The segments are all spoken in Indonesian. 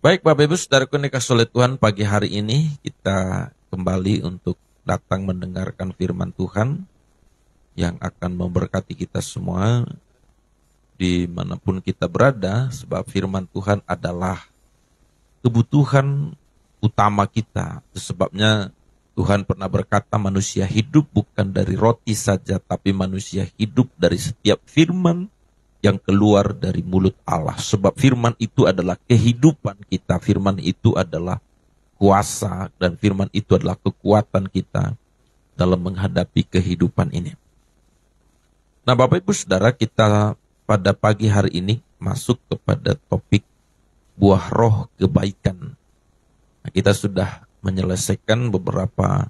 Baik Bapak Ibu Saudaraku yang dikasihi oleh Tuhan, pagi hari ini kita kembali untuk datang mendengarkan firman Tuhan yang akan memberkati kita semua dimanapun kita berada, sebab firman Tuhan adalah kebutuhan utama kita. Sebabnya Tuhan pernah berkata manusia hidup bukan dari roti saja, tapi manusia hidup dari setiap firman yang keluar dari mulut Allah. Sebab firman itu adalah kehidupan kita, firman itu adalah kuasa, dan firman itu adalah kekuatan kita dalam menghadapi kehidupan ini. Nah Bapak Ibu Saudara, kita pada pagi hari ini masuk kepada topik buah roh kebaikan. Nah, kita sudah menyelesaikan beberapa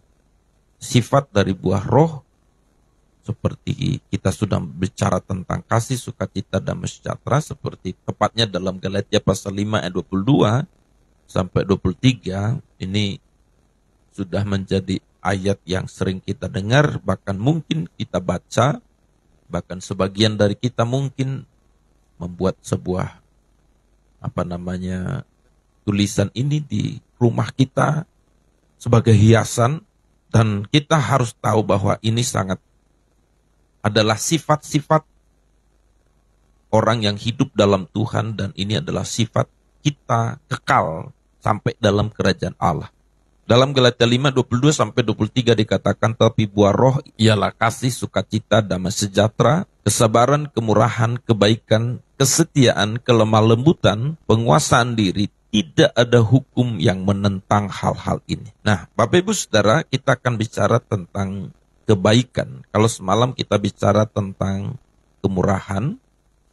sifat dari buah roh, seperti kita sudah bicara tentang kasih, sukacita, damai sejahtera, seperti tepatnya dalam Galatia pasal 5 ayat 22 sampai 23. Ini sudah menjadi ayat yang sering kita dengar, bahkan mungkin kita baca, bahkan sebagian dari kita mungkin membuat sebuah tulisan ini di rumah kita sebagai hiasan, dan kita harus tahu bahwa ini sangat adalah sifat-sifat orang yang hidup dalam Tuhan, dan ini adalah sifat kita kekal sampai dalam kerajaan Allah. Dalam Galatia 5, 22 sampai 23 dikatakan, tapi buah roh ialah kasih, sukacita, damai sejahtera, kesabaran, kemurahan, kebaikan, kesetiaan, kelemah lembutan, penguasaan diri. Tidak ada hukum yang menentang hal-hal ini. Nah, Bapak Ibu Saudara, kita akan bicara tentang kebaikan. Kalau semalam kita bicara tentang kemurahan,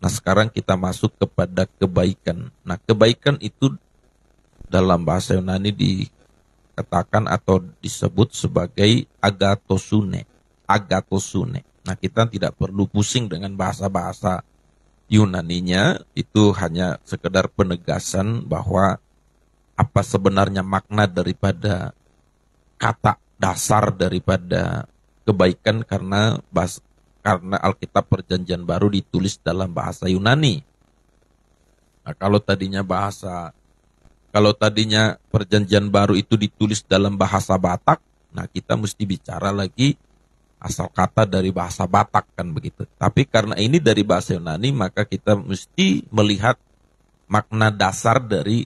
nah sekarang kita masuk kepada kebaikan. Nah, kebaikan itu dalam bahasa Yunani dikatakan atau disebut sebagai agathosune. Agathosune. Nah, kita tidak perlu pusing dengan bahasa-bahasa Yunaninya, itu hanya sekedar penegasan bahwa apa sebenarnya makna daripada kata dasar daripada kebaikan, karena Alkitab Perjanjian Baru ditulis dalam bahasa Yunani. Nah, kalau tadinya Perjanjian Baru itu ditulis dalam bahasa Batak, nah kita mesti bicara lagi asal kata dari bahasa Batak, kan begitu. Tapi karena ini dari bahasa Yunani, maka kita mesti melihat makna dasar dari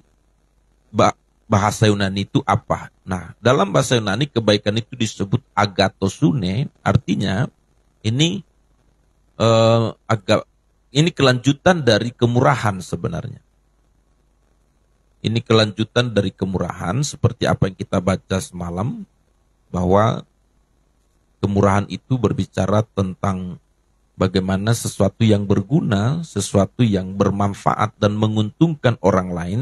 bahasa Yunani itu apa. Nah, dalam bahasa Yunani kebaikan itu disebut agathosune, artinya ini ini kelanjutan dari kemurahan sebenarnya. Ini kelanjutan dari kemurahan, seperti apa yang kita baca semalam, bahwa kemurahan itu berbicara tentang bagaimana sesuatu yang berguna, sesuatu yang bermanfaat dan menguntungkan orang lain,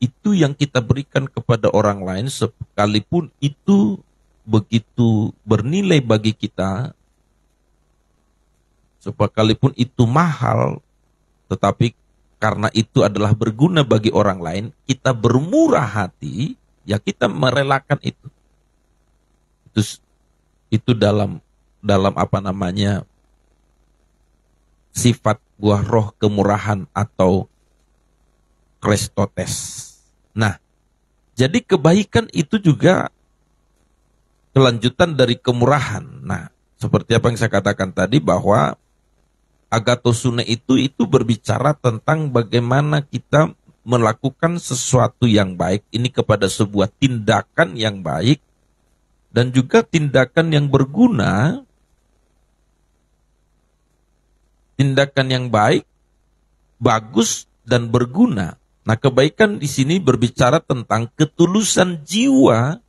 itu yang kita berikan kepada orang lain, sekalipun itu begitu bernilai bagi kita, sekalipun itu mahal, tetapi karena itu adalah berguna bagi orang lain, kita bermurah hati, ya kita merelakan itu. Itu dalam sifat buah roh kemurahan atau Kristotes. Nah, jadi kebaikan itu juga kelanjutan dari kemurahan. Nah, seperti apa yang saya katakan tadi, bahwa agathosune itu berbicara tentang bagaimana kita melakukan sesuatu yang baik ini kepada sebuah tindakan yang baik, dan juga tindakan yang berguna, tindakan yang baik, bagus, dan berguna. Nah, kebaikan di sini berbicara tentang ketulusan jiwa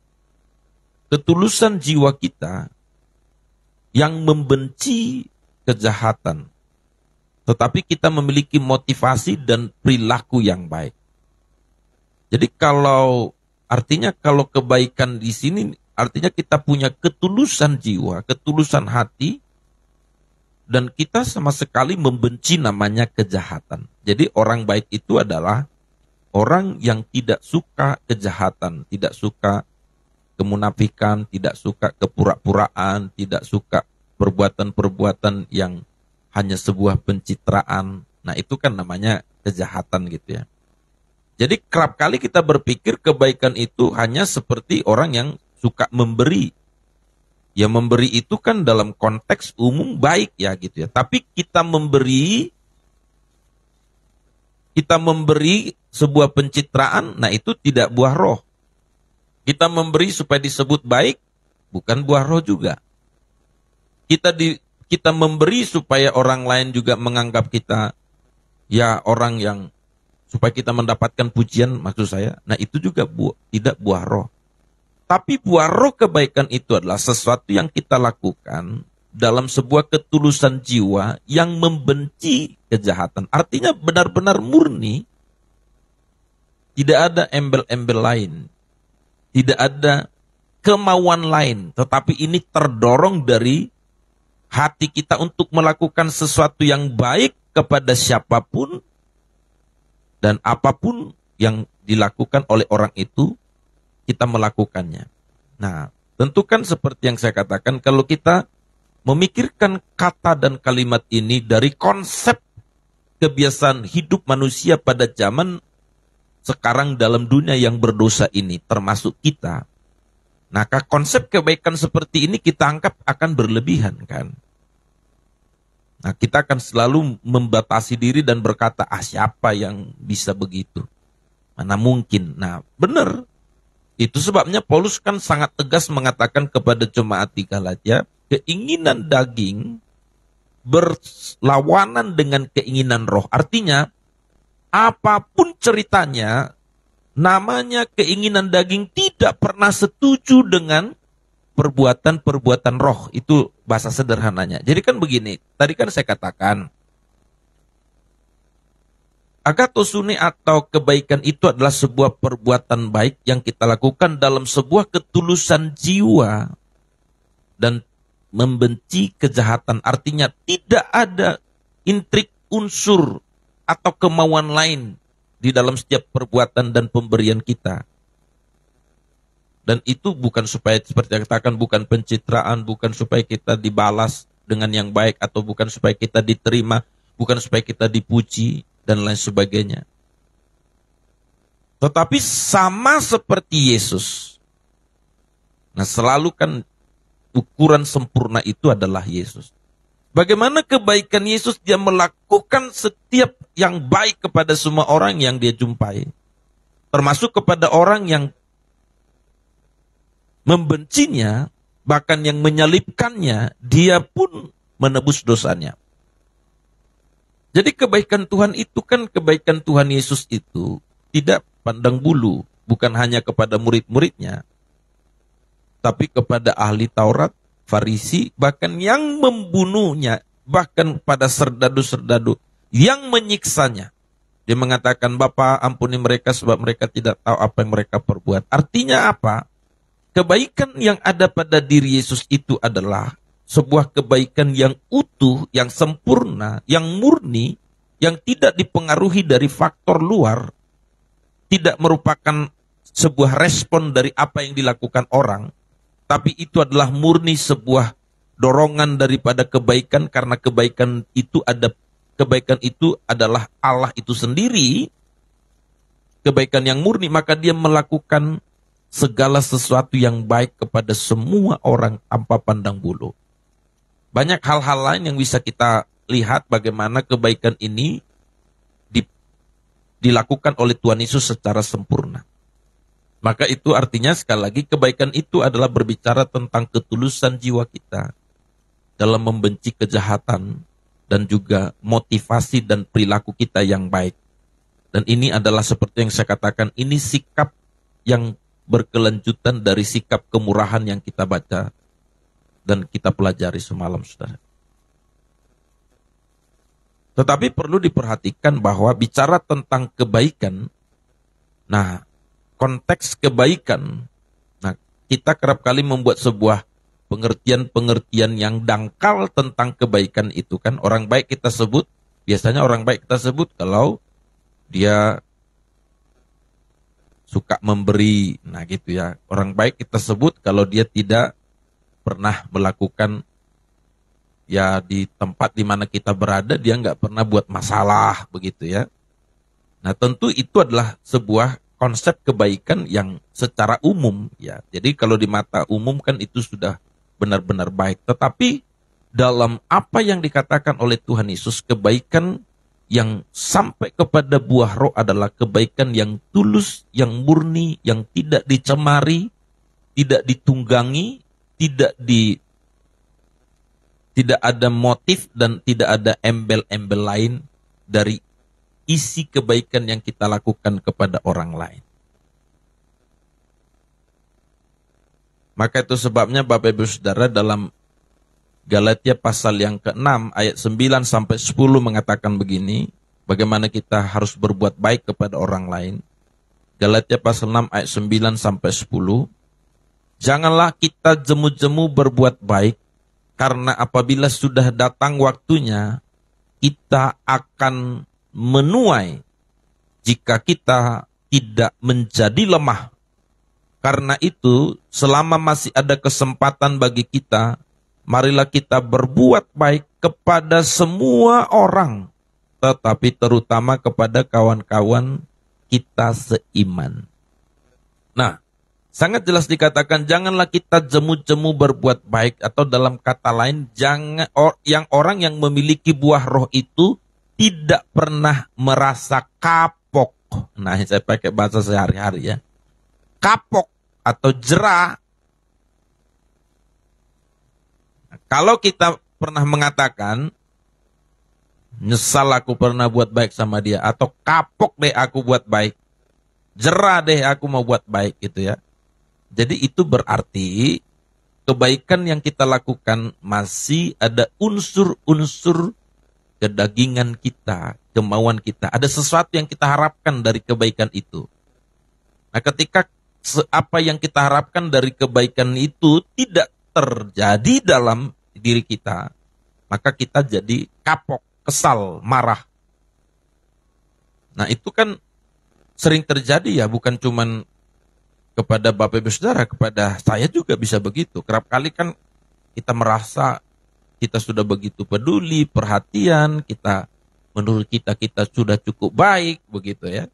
kita yang membenci kejahatan, tetapi kita memiliki motivasi dan perilaku yang baik. Jadi kalau kebaikan di sini artinya kita punya ketulusan jiwa, ketulusan hati, dan kita sama sekali membenci namanya kejahatan. Jadi orang baik itu adalah orang yang tidak suka kejahatan, tidak suka kemunafikan, tidak suka kepura-puraan, tidak suka perbuatan-perbuatan yang hanya sebuah pencitraan. Nah, itu kan namanya kejahatan gitu ya. Jadi kerap kali kita berpikir kebaikan itu hanya seperti orang yang suka memberi. Ya memberi itu kan dalam konteks umum baik ya gitu ya. Tapi kita memberi sebuah pencitraan, nah itu tidak buah roh. Kita memberi supaya disebut baik, bukan buah roh juga. Kita memberi supaya orang lain juga menganggap kita ya orang yang supaya kita mendapatkan pujian maksud saya. Nah itu juga tidak buah roh. Tapi buah roh kebaikan itu adalah sesuatu yang kita lakukan dalam sebuah ketulusan jiwa yang membenci kejahatan. Artinya benar-benar murni. Tidak ada embel-embel lain. Tidak ada kemauan lain. Tetapi ini terdorong dari hati kita untuk melakukan sesuatu yang baik kepada siapapun dan apapun yang dilakukan oleh orang itu, kita melakukannya. Nah, tentu kan seperti yang saya katakan, kalau kita memikirkan kata dan kalimat ini dari konsep kebiasaan hidup manusia pada zaman sekarang dalam dunia yang berdosa ini, termasuk kita, maka konsep kebaikan seperti ini kita anggap akan berlebihan kan. Nah, kita akan selalu membatasi diri dan berkata, siapa yang bisa begitu? Mana mungkin? Nah, benar. Itu sebabnya Paulus kan sangat tegas mengatakan kepada jemaat di Galatia, keinginan daging berlawanan dengan keinginan roh. Artinya, apapun ceritanya, namanya keinginan daging tidak pernah setuju dengan perbuatan-perbuatan roh. Itu bahasa sederhananya. Jadi kan begini, tadi kan saya katakan, agatosune atau kebaikan itu adalah sebuah perbuatan baik yang kita lakukan dalam sebuah ketulusan jiwa dan membenci kejahatan. Artinya tidak ada intrik unsur atau kemauan lain di dalam setiap perbuatan dan pemberian kita. Dan itu bukan supaya seperti yang katakan, bukan pencitraan, bukan supaya kita dibalas dengan yang baik, atau bukan supaya kita diterima, bukan supaya kita dipuji, dan lain sebagainya. Tetapi sama seperti Yesus. Nah, selalu kan ukuran sempurna itu adalah Yesus. Bagaimana kebaikan Yesus, dia melakukan setiap yang baik kepada semua orang yang dia jumpai. Termasuk kepada orang yang membencinya, bahkan yang menyalibkannya, dia pun menebus dosanya. Jadi kebaikan Tuhan itu kan, kebaikan Tuhan Yesus itu tidak pandang bulu, bukan hanya kepada murid-muridnya, tapi kepada ahli Taurat, Farisi, bahkan yang membunuhnya, bahkan pada serdadu-serdadu yang menyiksanya. Dia mengatakan, Bapa ampuni mereka sebab mereka tidak tahu apa yang mereka perbuat. Artinya apa? Kebaikan yang ada pada diri Yesus itu adalah sebuah kebaikan yang utuh, yang sempurna, yang murni, yang tidak dipengaruhi dari faktor luar, tidak merupakan sebuah respon dari apa yang dilakukan orang, tapi itu adalah murni sebuah dorongan daripada kebaikan, karena kebaikan itu adalah Allah itu sendiri. Kebaikan yang murni, maka dia melakukan segala sesuatu yang baik kepada semua orang tanpa pandang bulu. Banyak hal-hal lain yang bisa kita lihat bagaimana kebaikan ini dilakukan oleh Tuhan Yesus secara sempurna. Maka itu artinya sekali lagi kebaikan itu adalah berbicara tentang ketulusan jiwa kita dalam membenci kejahatan dan juga motivasi dan perilaku kita yang baik. Dan ini adalah seperti yang saya katakan, ini sikap yang berkelanjutan dari sikap kemurahan yang kita baca dan kita pelajari semalam, saudara. Tetapi perlu diperhatikan bahwa bicara tentang kebaikan, nah konteks kebaikan, nah kita kerap kali membuat sebuah pengertian-pengertian yang dangkal tentang kebaikan itu kan. Orang baik kita sebut, biasanya orang baik kita sebut kalau dia suka memberi, nah gitu ya. Orang baik kita sebut kalau dia tidak pernah melakukan, ya di tempat di mana kita berada dia nggak pernah buat masalah begitu ya. Nah, tentu itu adalah sebuah konsep kebaikan yang secara umum ya. Jadi kalau di mata umum kan itu sudah benar-benar baik. Tetapi dalam apa yang dikatakan oleh Tuhan Yesus, kebaikan yang sampai kepada buah roh adalah kebaikan yang tulus, yang murni, yang tidak dicemari, tidak ditunggangi, tidak ada motif dan tidak ada embel-embel lain dari isi kebaikan yang kita lakukan kepada orang lain. Maka itu sebabnya Bapak Ibu Saudara dalam Galatia pasal yang ke-6 ayat 9 sampai 10 mengatakan begini, bagaimana kita harus berbuat baik kepada orang lain. Galatia pasal 6 ayat 9 sampai 10. Janganlah kita jemu-jemu berbuat baik, karena apabila sudah datang waktunya, kita akan menuai jika kita tidak menjadi lemah. Karena itu, selama masih ada kesempatan bagi kita, marilah kita berbuat baik kepada semua orang, tetapi terutama kepada kawan-kawan kita seiman. Nah, sangat jelas dikatakan janganlah kita jemu-jemu berbuat baik, atau dalam kata lain, jangan orang yang memiliki buah roh itu tidak pernah merasa kapok. Nah, saya pakai bahasa sehari-hari ya. Kapok atau jera. Kalau kita pernah mengatakan, nyesal aku pernah buat baik sama dia, atau kapok deh aku buat baik, jera deh aku mau buat baik gitu ya. Jadi itu berarti kebaikan yang kita lakukan masih ada unsur-unsur kedagingan kita, kemauan kita. Ada sesuatu yang kita harapkan dari kebaikan itu. Nah, ketika apa yang kita harapkan dari kebaikan itu tidak terjadi dalam diri kita, maka kita jadi kapok, kesal, marah. Nah, itu kan sering terjadi ya, bukan cuman kepada Bapak Ibu Saudara, kepada saya juga bisa begitu. Kerap kali kan kita merasa kita sudah begitu peduli, perhatian, menurut kita sudah cukup baik, begitu ya.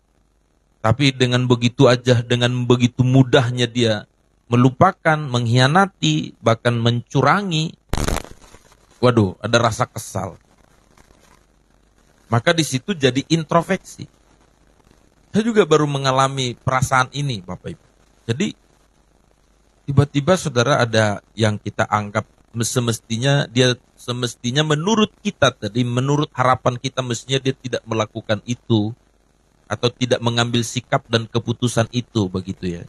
Tapi dengan begitu aja, dengan begitu mudahnya dia melupakan, mengkhianati, bahkan mencurangi. Waduh, ada rasa kesal. Maka di situ jadi introspeksi. Saya juga baru mengalami perasaan ini, Bapak Ibu. Jadi tiba-tiba saudara ada yang kita anggap semestinya menurut kita tadi, menurut harapan kita mestinya dia tidak melakukan itu atau tidak mengambil sikap dan keputusan itu, begitu ya.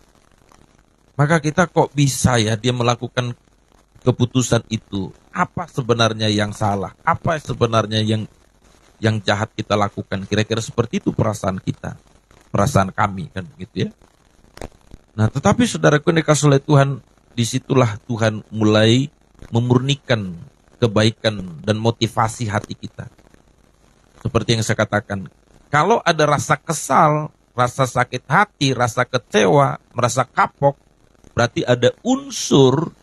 Maka kita kok bisa ya dia melakukan keputusan itu? Apa sebenarnya yang salah? Apa sebenarnya yang jahat kita lakukan? Kira-kira seperti itu perasaan kita, perasaan kami kan begitu ya. Nah, tetapi saudaraku yang dikasihi oleh Tuhan, disitulah Tuhan mulai memurnikan kebaikan dan motivasi hati kita. Seperti yang saya katakan, kalau ada rasa kesal, rasa sakit hati, rasa kecewa, merasa kapok, berarti ada unsur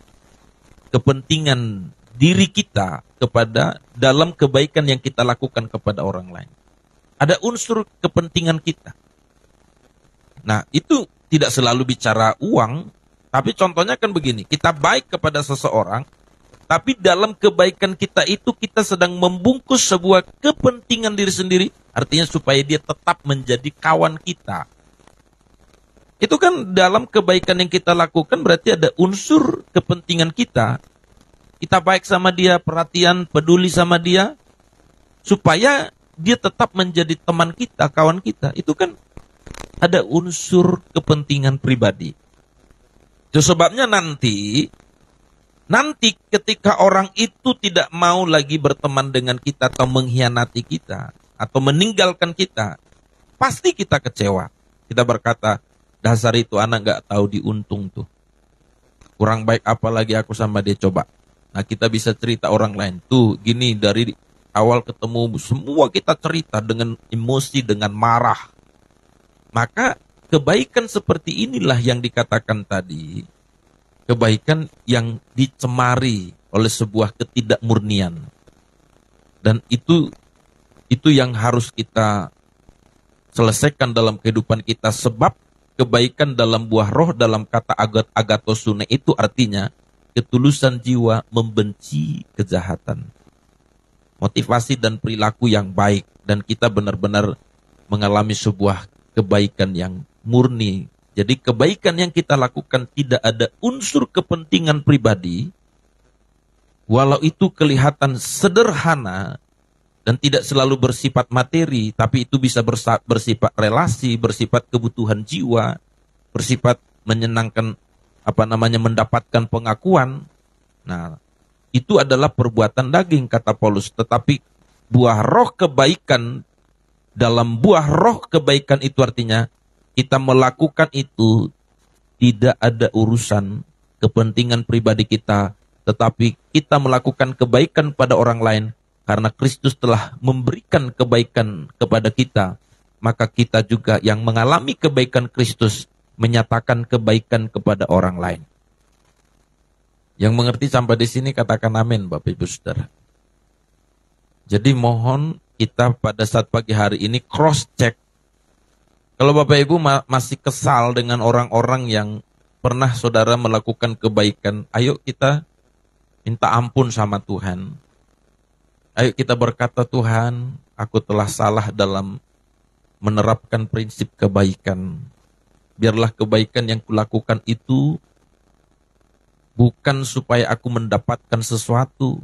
kepentingan diri kita kepada dalam kebaikan yang kita lakukan kepada orang lain. Ada unsur kepentingan kita. Nah, itu tidak selalu bicara uang, tapi contohnya kan begini, kita baik kepada seseorang, tapi dalam kebaikan kita itu kita sedang membungkus sebuah kepentingan diri sendiri, artinya supaya dia tetap menjadi kawan kita. Itu kan dalam kebaikan yang kita lakukan berarti ada unsur kepentingan kita. Kita baik sama dia, perhatian, peduli sama dia, supaya dia tetap menjadi teman kita, kawan kita. Itu kan ada unsur kepentingan pribadi. Itu sebabnya nanti ketika orang itu tidak mau lagi berteman dengan kita atau mengkhianati kita atau meninggalkan kita, pasti kita kecewa. Kita berkata, dasar itu anak gak tahu diuntung tuh. Kurang baik apalagi aku sama dia, coba. Nah, kita bisa cerita orang lain. Tuh gini, dari awal ketemu semua kita cerita dengan emosi, dengan marah. Maka kebaikan seperti inilah yang dikatakan tadi. Kebaikan yang dicemari oleh sebuah ketidakmurnian. Dan itu yang harus kita selesaikan dalam kehidupan kita. Sebab kebaikan dalam buah roh, dalam kata agatosune itu artinya ketulusan jiwa membenci kejahatan. Motivasi dan perilaku yang baik. Dan kita benar-benar mengalami sebuah kebaikan yang murni. Jadi kebaikan yang kita lakukan tidak ada unsur kepentingan pribadi, walau itu kelihatan sederhana dan tidak selalu bersifat materi, tapi itu bisa bersifat relasi, bersifat kebutuhan jiwa, bersifat menyenangkan, mendapatkan pengakuan. Nah, itu adalah perbuatan daging, kata Paulus. Tetapi buah roh kebaikan, dalam buah roh kebaikan itu artinya kita melakukan itu tidak ada urusan kepentingan pribadi kita, tetapi kita melakukan kebaikan pada orang lain karena Kristus telah memberikan kebaikan kepada kita. Maka kita juga yang mengalami kebaikan Kristus menyatakan kebaikan kepada orang lain. Yang mengerti sampai di sini katakan amin, Bapak Ibu Saudara. Jadi mohon kita pada saat pagi hari ini cross check. Kalau Bapak Ibu masih kesal dengan orang-orang yang pernah saudara melakukan kebaikan, ayo kita minta ampun sama Tuhan. Ayo kita berkata, Tuhan, aku telah salah dalam menerapkan prinsip kebaikan. Biarlah kebaikan yang kulakukan itu bukan supaya aku mendapatkan sesuatu,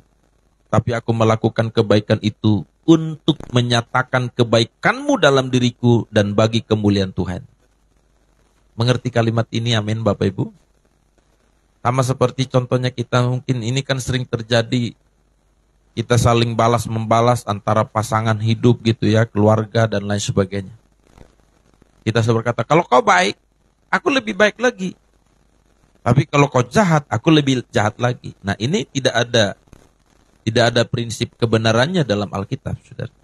tapi aku melakukan kebaikan itu untuk menyatakan kebaikan-Mu dalam diriku dan bagi kemuliaan Tuhan. Mengerti kalimat ini, amin Bapak Ibu? Sama seperti contohnya kita mungkin ini kan sering terjadi, kita saling balas-membalas antara pasangan hidup gitu ya, keluarga dan lain sebagainya. Kita selalu berkata, kalau kau baik, aku lebih baik lagi. Tapi kalau kau jahat, aku lebih jahat lagi. Nah ini tidak ada prinsip kebenarannya dalam Alkitab, saudara.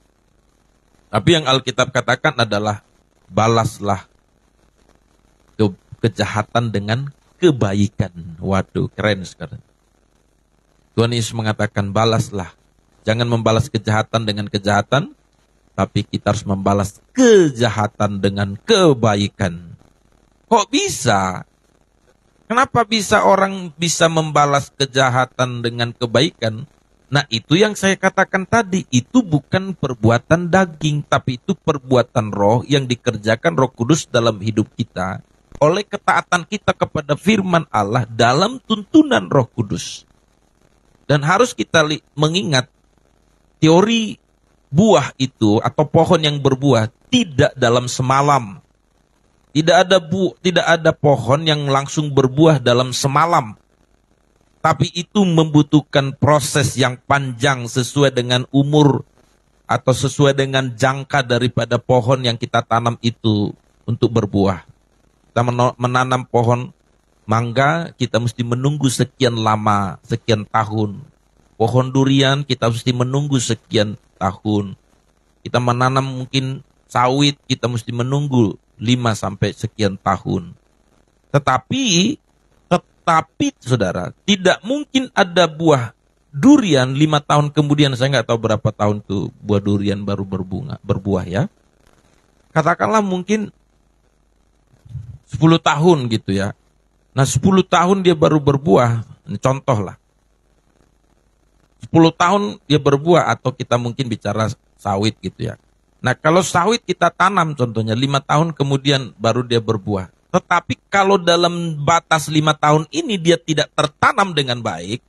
Tapi yang Alkitab katakan adalah balaslah kejahatan dengan kebaikan. Waduh, keren sekarang. Tuhan Yesus mengatakan balaslah. Jangan membalas kejahatan dengan kejahatan, tapi kita harus membalas kejahatan dengan kebaikan. Kok bisa? Kenapa bisa orang bisa membalas kejahatan dengan kebaikan? Nah itu yang saya katakan tadi, itu bukan perbuatan daging, tapi itu perbuatan roh yang dikerjakan Roh Kudus dalam hidup kita oleh ketaatan kita kepada firman Allah dalam tuntunan Roh Kudus. Dan harus kita mengingat teori buah itu atau pohon yang berbuah tidak dalam semalam. Tidak ada pohon yang langsung berbuah dalam semalam. Tapi itu membutuhkan proses yang panjang sesuai dengan umur atau sesuai dengan jangka daripada pohon yang kita tanam itu untuk berbuah. Kita menanam pohon mangga, kita mesti menunggu sekian lama, sekian tahun. Pohon durian kita mesti menunggu sekian tahun. Kita menanam mungkin sawit, kita mesti menunggu 5 sampai sekian tahun. Tetapi saudara, tidak mungkin ada buah durian 5 tahun kemudian, saya nggak tahu berapa tahun tuh buah durian baru berbuah ya. Katakanlah mungkin 10 tahun gitu ya. Nah 10 tahun dia baru berbuah, ini contoh lah. 10 tahun dia berbuah atau kita mungkin bicara sawit gitu ya. Nah kalau sawit kita tanam contohnya 5 tahun kemudian baru dia berbuah. Tetapi kalau dalam batas 5 tahun ini dia tidak tertanam dengan baik,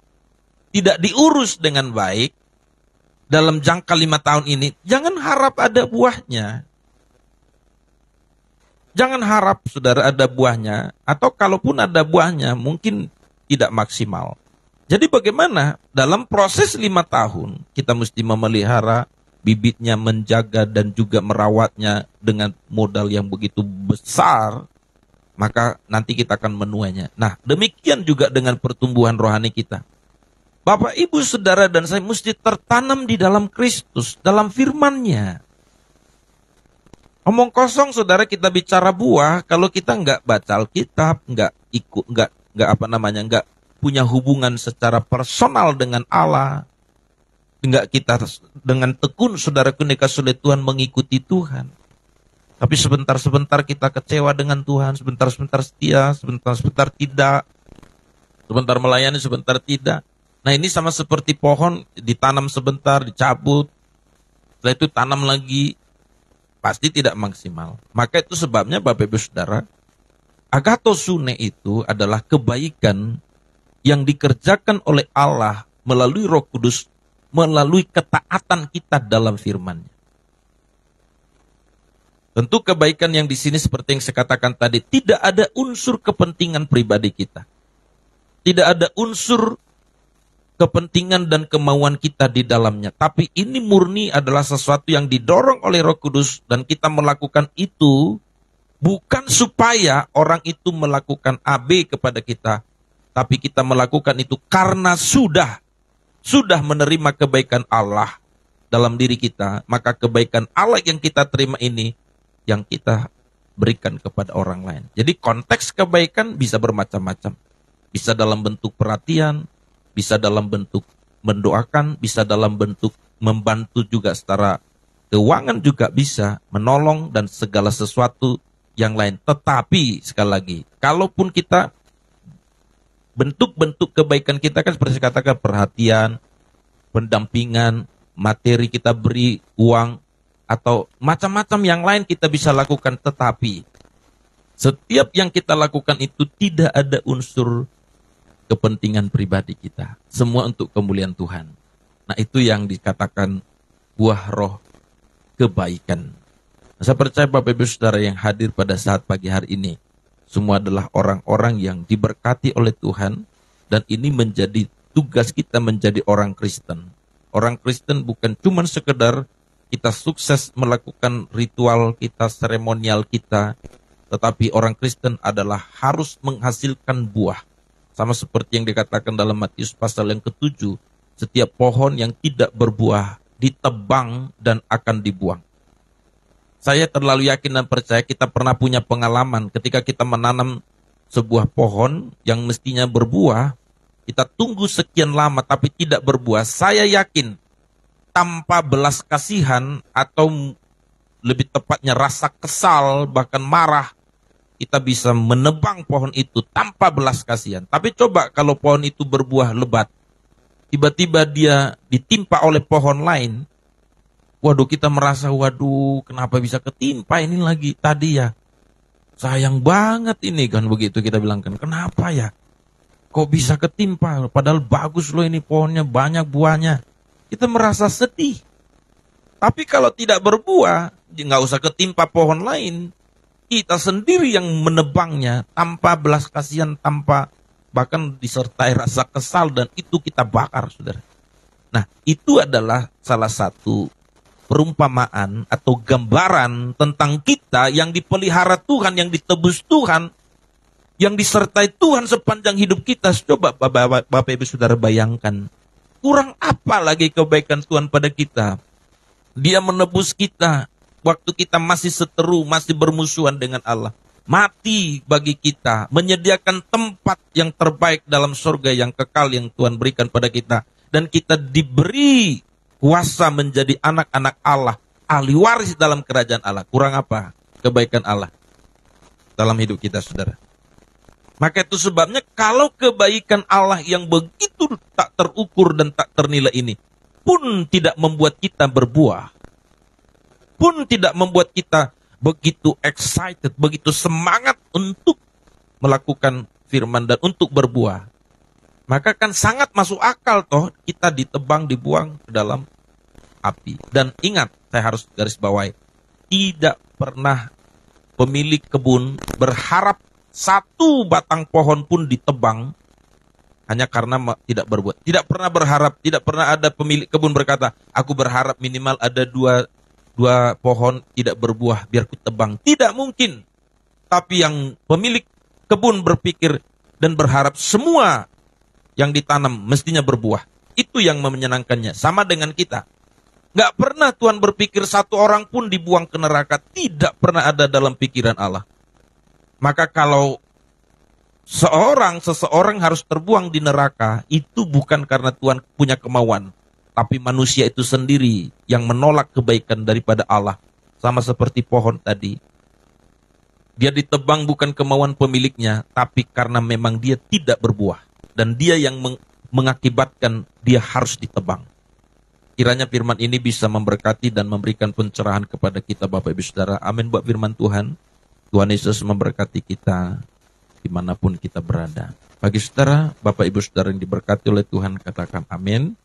tidak diurus dengan baik, dalam jangka 5 tahun ini, jangan harap ada buahnya. Jangan harap saudara ada buahnya, atau kalaupun ada buahnya mungkin tidak maksimal. Jadi bagaimana? Dalam proses 5 tahun, kita mesti memelihara bibitnya, menjaga dan juga merawatnya dengan modal yang begitu besar. Maka nanti kita akan menuainya. Nah, demikian juga dengan pertumbuhan rohani kita. Bapak, Ibu, Saudara, dan saya mesti tertanam di dalam Kristus, dalam firman-Nya. Omong kosong, Saudara, kita bicara buah, kalau kita nggak baca Alkitab, nggak punya hubungan secara personal dengan Allah, nggak kita dengan tekun, Saudara, dikasih oleh Tuhan mengikuti Tuhan. Tapi sebentar-sebentar kita kecewa dengan Tuhan, sebentar-sebentar setia, sebentar-sebentar tidak, sebentar melayani, sebentar tidak. Nah ini sama seperti pohon, ditanam sebentar, dicabut, setelah itu tanam lagi, pasti tidak maksimal. Maka itu sebabnya Bapak Ibu Saudara, agathosune itu adalah kebaikan yang dikerjakan oleh Allah melalui Roh Kudus, melalui ketaatan kita dalam firman-Nya. Tentu kebaikan yang di sini seperti yang saya katakan tadi, tidak ada unsur kepentingan pribadi kita. Tidak ada unsur kepentingan dan kemauan kita di dalamnya. Tapi ini murni adalah sesuatu yang didorong oleh Roh Kudus dan kita melakukan itu bukan supaya orang itu melakukan AB kepada kita, tapi kita melakukan itu karena sudah menerima kebaikan Allah dalam diri kita. Maka kebaikan Allah yang kita terima ini yang kita berikan kepada orang lain. Jadi konteks kebaikan bisa bermacam-macam. Bisa dalam bentuk perhatian, bisa dalam bentuk mendoakan, bisa dalam bentuk membantu juga secara keuangan juga bisa, menolong dan segala sesuatu yang lain. Tetapi sekali lagi, kalaupun kita bentuk-bentuk kebaikan kita kan seperti saya katakan, perhatian, pendampingan, materi kita beri, uang, atau macam-macam yang lain kita bisa lakukan. Tetapi setiap yang kita lakukan itu tidak ada unsur kepentingan pribadi kita. Semua untuk kemuliaan Tuhan. Nah itu yang dikatakan buah roh kebaikan. Nah, saya percaya Bapak Ibu Saudara yang hadir pada saat pagi hari ini, semua adalah orang-orang yang diberkati oleh Tuhan. Dan ini menjadi tugas kita menjadi orang Kristen. Orang Kristen bukan cuma sekedar kita sukses melakukan ritual kita, seremonial kita, tetapi orang Kristen adalah harus menghasilkan buah. Sama seperti yang dikatakan dalam Matius pasal yang ke-7, setiap pohon yang tidak berbuah ditebang dan akan dibuang. Saya terlalu yakin dan percaya kita pernah punya pengalaman ketika kita menanam sebuah pohon yang mestinya berbuah, kita tunggu sekian lama tapi tidak berbuah. Saya yakin tanpa belas kasihan atau lebih tepatnya rasa kesal bahkan marah, kita bisa menebang pohon itu tanpa belas kasihan. Tapi coba kalau pohon itu berbuah lebat, tiba-tiba dia ditimpa oleh pohon lain, waduh kita merasa waduh kenapa bisa ketimpa ini lagi tadi ya, sayang banget ini kan, begitu kita bilang kan, kenapa ya kok bisa ketimpa padahal bagus loh ini pohonnya, banyak buahnya. Kita merasa sedih. Tapi kalau tidak berbuah, nggak usah ketimpa pohon lain. Kita sendiri yang menebangnya tanpa belas kasihan, tanpa bahkan disertai rasa kesal, dan itu kita bakar, saudara. Nah, itu adalah salah satu perumpamaan atau gambaran tentang kita yang dipelihara Tuhan, yang ditebus Tuhan, yang disertai Tuhan sepanjang hidup kita. Coba Bapak Ibu Saudara bayangkan. Kurang apa lagi kebaikan Tuhan pada kita? Dia menebus kita waktu kita masih seteru, masih bermusuhan dengan Allah. Mati bagi kita, menyediakan tempat yang terbaik dalam surga yang kekal yang Tuhan berikan pada kita. Dan kita diberi kuasa menjadi anak-anak Allah, ahli waris dalam kerajaan Allah. Kurang apa kebaikan Allah dalam hidup kita, saudara? Maka itu sebabnya kalau kebaikan Allah yang begitu tak terukur dan tak ternilai ini pun tidak membuat kita berbuah, pun tidak membuat kita begitu excited, begitu semangat untuk melakukan firman dan untuk berbuah, maka kan sangat masuk akal toh kita ditebang, dibuang ke dalam api. Dan ingat, saya harus garis bawahi, tidak pernah pemilik kebun berharap satu batang pohon pun ditebang hanya karena tidak berbuat. Tidak pernah berharap, tidak pernah ada pemilik kebun berkata, aku berharap minimal ada dua pohon tidak berbuah biar ku tebang. Tidak mungkin. Tapi yang pemilik kebun berpikir dan berharap semua yang ditanam mestinya berbuah. Itu yang menyenangkannya. Sama dengan kita. Nggak pernah Tuhan berpikir satu orang pun dibuang ke neraka. Tidak pernah ada dalam pikiran Allah. Maka kalau seseorang harus terbuang di neraka, itu bukan karena Tuhan punya kemauan, tapi manusia itu sendiri yang menolak kebaikan daripada Allah. Sama seperti pohon tadi, Dia ditebang bukan kemauan pemiliknya, tapi karena memang dia tidak berbuah. Dan dia yang mengakibatkan dia harus ditebang. Kiranya firman ini bisa memberkati dan memberikan pencerahan kepada kita Bapak Ibu Saudara. Amin buat firman Tuhan. Tuhan Yesus memberkati kita dimanapun kita berada. Bagi saudara, Bapak Ibu Saudara yang diberkati oleh Tuhan, katakan amin.